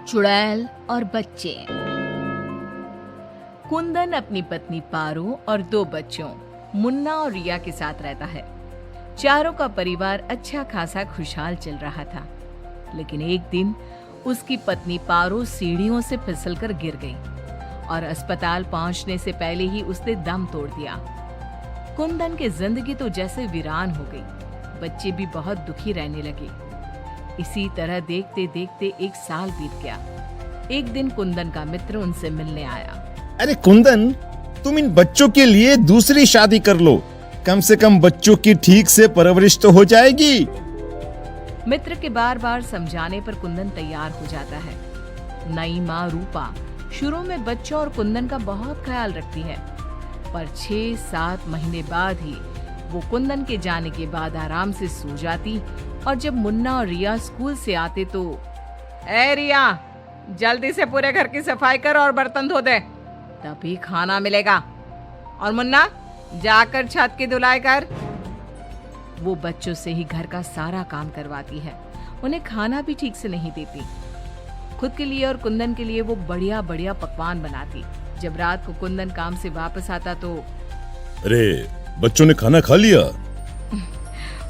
चुड़ैल और बच्चे। कुंदन अपनी पत्नी पारो और 2 बच्चों मुन्ना और रिया के साथ रहता है। चारों का परिवार अच्छा खासा खुशहाल चल रहा था, लेकिन एक दिन उसकी पत्नी पारो सीढ़ियों से फिसलकर गिर गई और अस्पताल पहुंचने से पहले ही उसने दम तोड़ दिया। कुंदन की जिंदगी तो जैसे वीरान हो गई। बच्चे भी बहुत दुखी रहने लगे। इसी तरह देखते देखते 1 साल बीत गया। एक दिन कुंदन का मित्र उनसे मिलने आया। अरे कुंदन, तुम इन बच्चों के लिए दूसरी शादी कर लो, कम से कम बच्चों की ठीक से परवरिश तो हो जाएगी। मित्र के बार बार समझाने पर कुंदन तैयार हो जाता है। नई माँ रूपा शुरू में बच्चों और कुंदन का बहुत ख्याल रखती है, पर 6-7 महीने बाद ही वो कुंदन के जाने के बाद आराम से सो जाती। और जब मुन्ना और रिया स्कूल से आते तो, ए रिया, जल्दी से पूरे घर की सफाई कर और बर्तन धो दे, तभी खाना मिलेगा। और मुन्ना, जाकर छत की धुलाई कर। वो बच्चों से ही घर का सारा काम करवाती है। उन्हें खाना भी ठीक से नहीं देती। खुद के लिए और कुंदन के लिए वो बढ़िया बढ़िया पकवान बनाती। जब रात को कुंदन काम से वापस आता तो, अरे बच्चों ने खाना खा लिया?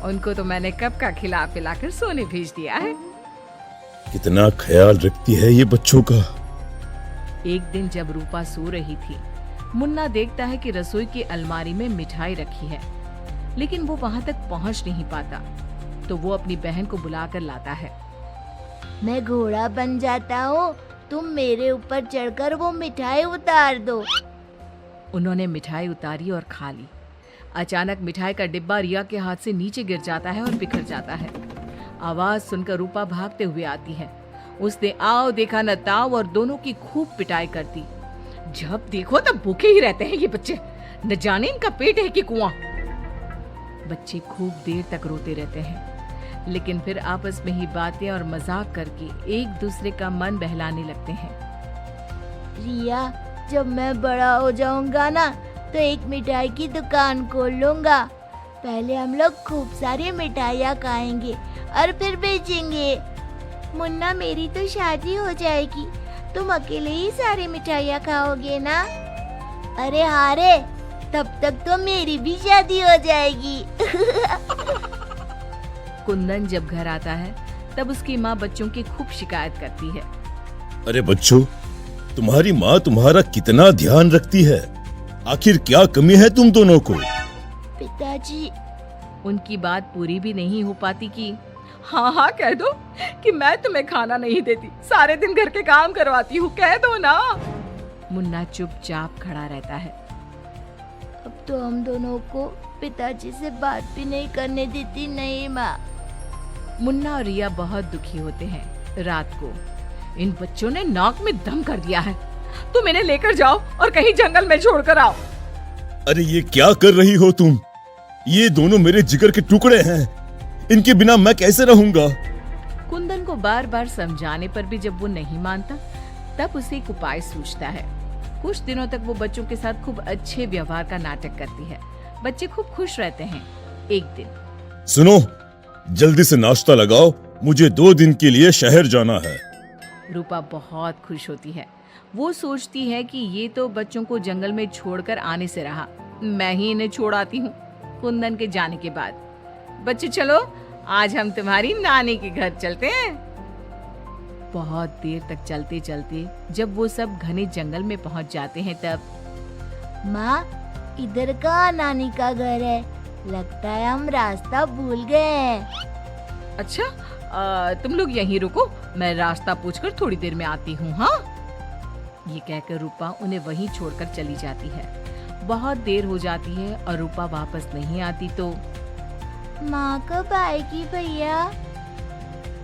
उनको तो मैंने कब का खिला पिलाकर सोने भेज दिया है। कितना ख्याल रखती है ये बच्चों का। एक दिन जब रूपा सो रही थी, मुन्ना देखता है कि रसोई की अलमारी में मिठाई रखी है, लेकिन वो वहां तक पहुंच नहीं पाता। तो वो अपनी बहन को बुलाकर लाता है। मैं घोड़ा बन जाता हूँ, तुम मेरे ऊपर चढ़कर वो मिठाई उतार दो। उन्होंने मिठाई उतारी और खा ली। अचानक मिठाई का डिब्बा रिया के हाथ से नीचे गिर जाता है और बिखर जाता है। आवाज सुनकर रूपा भागते हुए आती है। उसने आओ देखा न ताव और दोनों की खूब पिटाई कर दी। जब देखो तब भूखे ही रहते हैं ये बच्चे, न जाने इनका पेट है कि कुआं। बच्चे खूब देर तक रोते रहते हैं, लेकिन फिर आपस में ही बातें और मजाक करके एक दूसरे का मन बहलाने लगते हैं। रिया, जब मैं बड़ा हो जाऊंगा ना तो एक मिठाई की दुकान खोल लूंगा। पहले हम लोग खूब सारी मिठाइयाँ खाएंगे और फिर बेचेंगे। मुन्ना, मेरी तो शादी हो जाएगी, तुम अकेले ही सारी मिठाइयाँ खाओगे ना? अरे हाँ रे, तब तक तो मेरी भी शादी हो जाएगी। कुंदन जब घर आता है तब उसकी माँ बच्चों की खूब शिकायत करती है। अरे बच्चों, तुम्हारी माँ तुम्हारा कितना ध्यान रखती है, आखिर क्या कमी है तुम दोनों को? पिताजी, उनकी बात पूरी भी नहीं हो पाती कि हाँ हाँ कह दो कि मैं तुम्हें खाना नहीं देती, सारे दिन घर के काम करवाती हूँ, कह दो ना। मुन्ना चुपचाप खड़ा रहता है। अब तो हम दोनों को पिताजी से बात भी नहीं करने देती। नहीं माँ। मुन्ना और रिया बहुत दुखी होते हैं। रात को इन बच्चों ने नाक में दम कर दिया है, तुम इन्हें लेकर जाओ और कहीं जंगल में छोड़कर आओ। अरे ये क्या कर रही हो तुम? ये दोनों मेरे जिगर के टुकड़े हैं, इनके बिना मैं कैसे रहूंगा? कुंदन को बार बार समझाने पर भी जब वो नहीं मानता, तब उसे एक उपाय सूझता है। कुछ दिनों तक वो बच्चों के साथ खूब अच्छे व्यवहार का नाटक करती है। बच्चे खूब खुश रहते हैं। एक दिन, सुनो, जल्दी से नाश्ता लगाओ, मुझे 2 दिन के लिए शहर जाना है। रूपा बहुत खुश होती है। वो सोचती है कि ये तो बच्चों को जंगल में छोड़कर आने से रहा, मैं ही इन्हें छोड़ आती हूँ। कुंदन के जाने के बाद, बच्चे चलो, आज हम तुम्हारी नानी के घर चलते हैं। बहुत देर तक चलते चलते जब वो सब घने जंगल में पहुंच जाते हैं तब, माँ, इधर का नानी का घर है, लगता है हम रास्ता भूल गए हैं। अच्छा, तुम लोग यहीं रुको, मैं रास्ता पूछकर थोड़ी देर में आती हूँ। हाँ, ये कहकर रूपा उन्हें वहीं छोड़कर चली जाती है। बहुत देर हो जाती है और रूपा वापस नहीं आती तो, माँ कब आएगी भैया?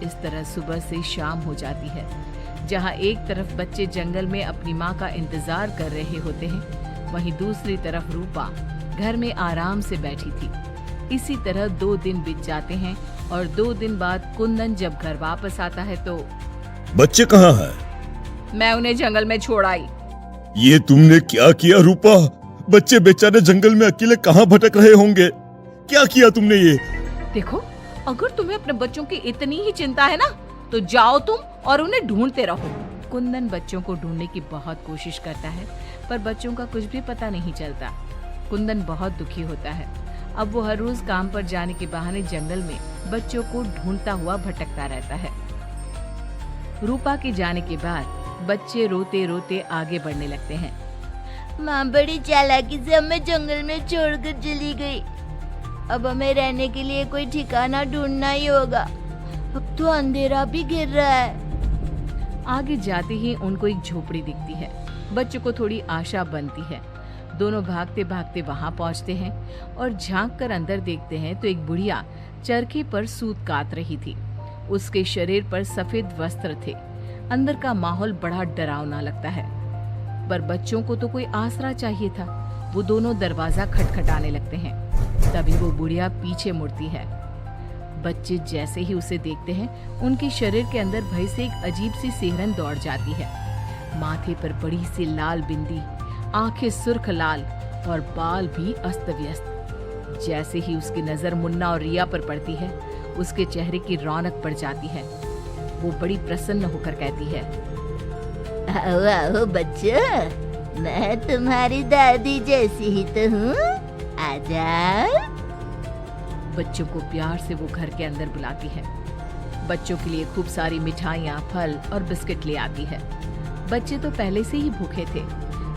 इस तरह सुबह से शाम हो जाती है। जहाँ एक तरफ बच्चे जंगल में अपनी माँ का इंतजार कर रहे होते हैं, वहीं दूसरी तरफ रूपा घर में आराम से बैठी थी। इसी तरह 2 दिन बीत जाते हैं और 2 दिन बाद कुंदन जब घर वापस आता है तो, बच्चे कहाँ हैं? मैं उन्हें जंगल में छोड़ आई। ये तुमने क्या किया रूपा? बच्चे बेचारे जंगल में अकेले कहाँ भटक रहे होंगे? क्या किया तुमने ये? देखो, अगर तुम्हें अपने बच्चों की इतनी ही चिंता है ना, तो जाओ तुम और उन्हें ढूंढते रहो। कुंदन बच्चों को ढूंढने की बहुत कोशिश करता है, पर बच्चों का कुछ भी पता नहीं चलता। कुंदन बहुत दुखी होता है। अब वो हर रोज काम पर जाने के बहाने जंगल में बच्चों को ढूंढता हुआ भटकता रहता है। रूपा के जाने के बाद बच्चे रोते रोते आगे बढ़ने लगते हैं। माँ बड़ी चालाकी से हमें जंगल में छोड़कर चली गई। अब हमें रहने के लिए कोई ठिकाना ढूंढना ही होगा। अब तो अंधेरा भी घिर रहा है। आगे जाते ही उनको एक झोपड़ी दिखती है। बच्चों को थोड़ी आशा बनती है। दोनों भागते भागते वहां पहुंचते हैं और झांक कर अंदर देखते हैं तो एक बुढ़िया चरखे पर सूत काट रही थी। उसके शरीर पर सफेद वस्त्र थे। अंदर का माहौल बड़ा डरावना लगता है, पर बच्चों को तो कोई आसरा चाहिए था। वो दोनों दरवाजा खटखटाने लगते हैं। तभी वो बुढ़िया पीछे मुड़ती है। बच्चे जैसे ही उसे देखते हैं, उनके शरीर के अंदर भय से एक अजीब सी सिहरन दौड़ जाती है। माथे पर बड़ी सी लाल बिंदी, आंखें सुर्ख लाल और बाल भी अस्त व्यस्त। जैसे ही उसकी नजर मुन्ना और रिया पर पड़ती है, उसके चेहरे की रौनक बढ़ जाती है। वो बड़ी प्रसन्न होकर कहती है, आओ आओ बच्चों, मैं तुम्हारी दादी जैसी ही तो हूँ। आजा। बच्चों को प्यार से वो घर के अंदर बुलाती है। बच्चों के लिए खूब सारी मिठाइयाँ, फल और बिस्किट ले आती है। बच्चे तो पहले से ही भूखे थे।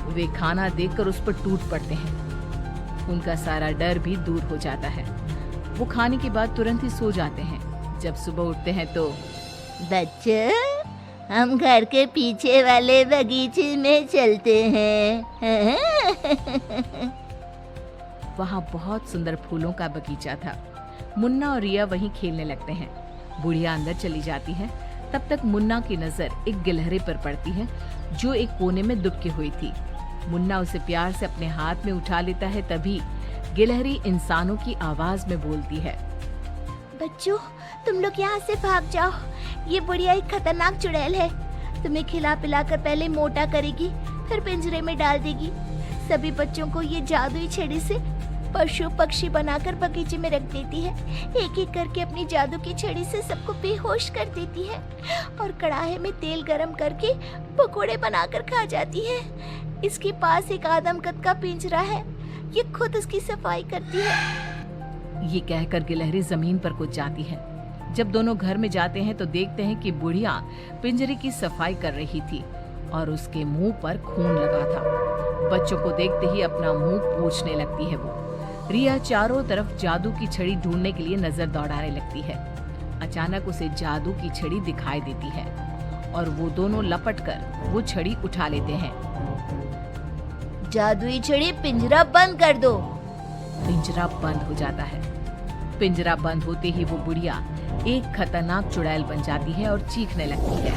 वे खाना देखकर उस पर टूट पड़ते हैं। उनका सारा डर भी दूर हो जाता है। वो खाने के बाद तुरंत ही सो जाते हैं। जब सुबह उठते हैं तो बच्चों, हम घर के पीछे वाले बगीचे में चलते हैं। वहाँ बहुत सुंदर फूलों का बगीचा था। मुन्ना और रिया वहीं खेलने लगते हैं। बुढ़िया अंदर चली जाती है। तब तक मुन्ना की नजर एक गिलहरी पर पड़ती है, जो एक कोने में दुबकी हुई थी। मुन्ना उसे प्यार से अपने हाथ में उठा लेता है। तभी गिलहरी इंसानों की आवाज में बोलती है, बच्चों, तुम लोग यहाँ से भाग जाओ। ये बुढ़िया एक खतरनाक चुड़ैल है। तुम्हें खिला पिलाकर पहले मोटा करेगी, फिर पिंजरे में डाल देगी। सभी बच्चों को ये जादुई छड़ी से पशु पक्षी बनाकर बगीचे में रख देती है। एक एक करके अपनी जादू की छड़ी से सबको बेहोश कर देती है और कढ़ाई में तेल गरम करके पकोड़े बनाकर खा जाती है। इसके पास एक आदमकद का पिंजरा है। ये खुद उसकी सफाई करती है। ये कहकर गिलहरी जमीन पर कूद जाती है। जब दोनों घर में जाते हैं तो देखते हैं कि बुढ़िया पिंजरे की सफाई कर रही थी और उसके मुंह पर खून लगा था। बच्चों को देखते ही अपना मुंह पोंछने लगती है वो। रिया चारों तरफ जादू की छड़ी ढूंढने के लिए नजर दौड़ाने लगती है। अचानक उसे जादू की छड़ी दिखाई देती है और वो दोनों लपटकर वो छड़ी उठा लेते हैं। जादुई छड़ी, पिंजरा बंद कर दो। पिंजरा बंद हो जाता है। पिंजरा बंद होते ही वो बुढ़िया एक खतरनाक चुड़ैल बन जाती है और चीखने लगती है।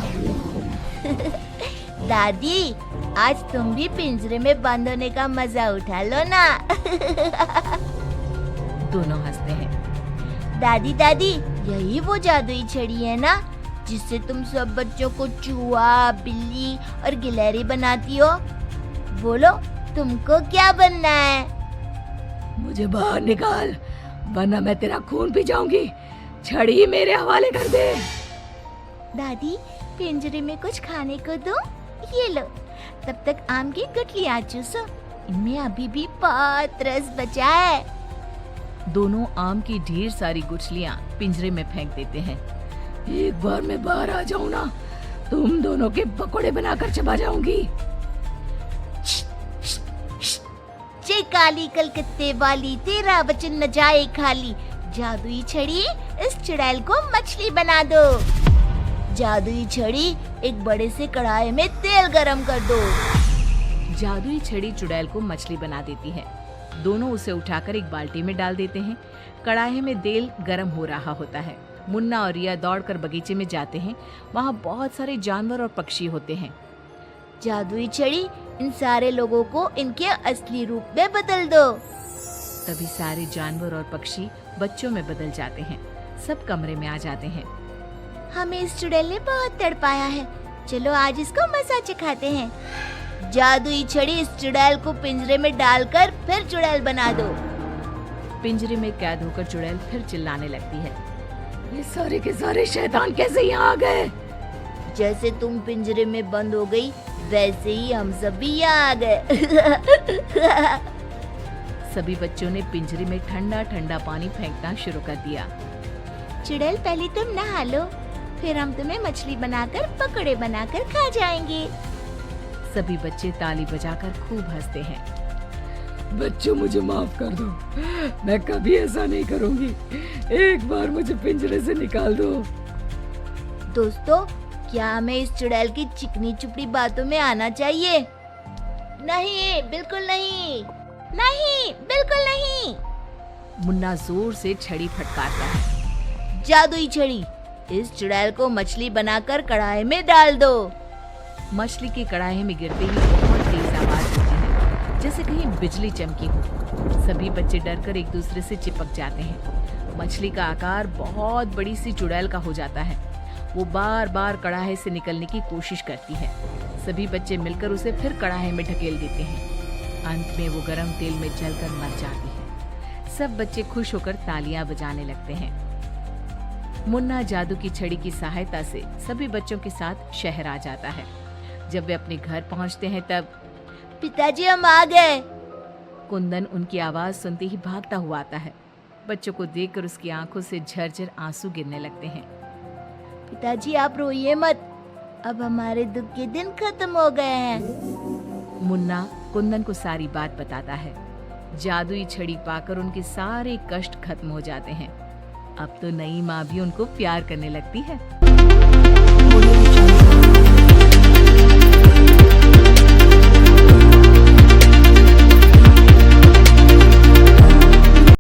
दादी, आज तुम भी पिंजरे में बंद होने का मजा उठा लो ना। दोनों हंसते हैं। दादी दादी, यही वो जादुई छड़ी है ना, जिससे तुम सब बच्चों को चूहा, बिल्ली और गिलहरी बनाती हो। बोलो, तुमको क्या बनना है? मुझे बाहर निकाल, वरना मैं तेरा खून पी जाऊंगी। छड़ी मेरे हवाले कर दे। दादी, पिंजरे में कुछ खाने को दो। ये लो, तब तक आम की गुठलियां चूसो। इनमें अभी भी बहुत रस बचा है। दोनों आम की ढेर सारी गुठलियां पिंजरे में फेंक देते हैं। एक बार मैं बाहर आ जाऊं ना, तुम दोनों के पकोड़े बनाकर चबा जाऊंगी। जय काली कलकत्ते वाली, तेरा वचन न जाए खाली। जादुई छड़ी, इस चुड़ैल को मछली बना दो। जादुई छड़ी, एक बड़े से कढ़ाई में तेल गरम कर दो। जादुई छड़ी चुड़ैल को मछली बना देती है। दोनों उसे उठाकर एक बाल्टी में डाल देते हैं। कढ़ाई में तेल गरम हो रहा होता है। मुन्ना और रिया दौड़कर बगीचे में जाते हैं। वहाँ बहुत सारे जानवर और पक्षी होते हैं। जादुई छड़ी, इन सारे लोगों को इनके असली रूप में बदल दो। तभी सारे जानवर और पक्षी बच्चों में बदल जाते हैं। सब कमरे में आ जाते हैं। हमें इस चुड़ैल ने बहुत तड़पाया है, चलो आज इसको मजा चखाते हैं। जादुई छड़ी, इस चुड़ैल को पिंजरे में डालकर फिर चुड़ैल बना दो। पिंजरे में कैद होकर चुड़ैल फिर चिल्लाने लगती है, ये सारे के सारे शैतान कैसे यहाँ आ गए? जैसे तुम पिंजरे में बंद हो गई वैसे ही हम सब भी यहाँ आ गए। सभी बच्चों ने पिंजरे में ठंडा ठंडा पानी फेंकना शुरू कर दिया। चुड़ैल पहले तुम नहा लो, फिर हम तुम्हें मछली बनाकर पकौड़े बनाकर खा जाएंगे। सभी बच्चे ताली बजाकर खूब हंसते हैं। बच्चों मुझे माफ कर दो, मैं कभी ऐसा नहीं करूंगी। एक बार मुझे पिंजरे से निकाल दो। दोस्तों, क्या हमें इस चुड़ैल की चिकनी चुपड़ी बातों में आना चाहिए? नहीं, बिल्कुल नहीं, नहीं, बिल्कुल नहीं। मुन्ना जोर से छड़ी फटकारता है। जादुई छड़ी, इस चुड़ैल को मछली बनाकर कढ़ाई में डाल दो। मछली की कढ़ाई में गिरते ही बहुत तेज आवाज होती है, जैसे कहीं बिजली चमकी हो। सभी बच्चे डरकर एक दूसरे से चिपक जाते हैं। मछली का आकार बहुत बड़ी सी चुड़ैल का हो जाता है। वो बार बार कढ़ाई से निकलने की कोशिश करती है। सभी बच्चे मिलकर उसे फिर कढ़ाई में ढकेल देते हैं। अंत में वो गरम तेल में जलकर मर जाती है। सब बच्चे खुश होकर तालियां बजाने लगते हैं। मुन्ना जादू की छड़ी की सहायता से सभी बच्चों के साथ शहर आ जाता है। जब वे अपने घर पहुंचते हैं तब पिताजी, हम आ गए। कुंदन उनकी आवाज सुनते ही भागता हुआ आता है। बच्चों को देखकर उसकी आंखों से झरझर आंसू गिरने लगते हैं। पिताजी, आप रोइए मत, अब हमारे दुख के दिन खत्म हो गए हैं। मुन्ना कुंदन को सारी बात बताता है। जादुई छड़ी पाकर उनके सारे कष्ट खत्म हो जाते हैं। अब तो नई माँ भी उनको प्यार करने लगती है।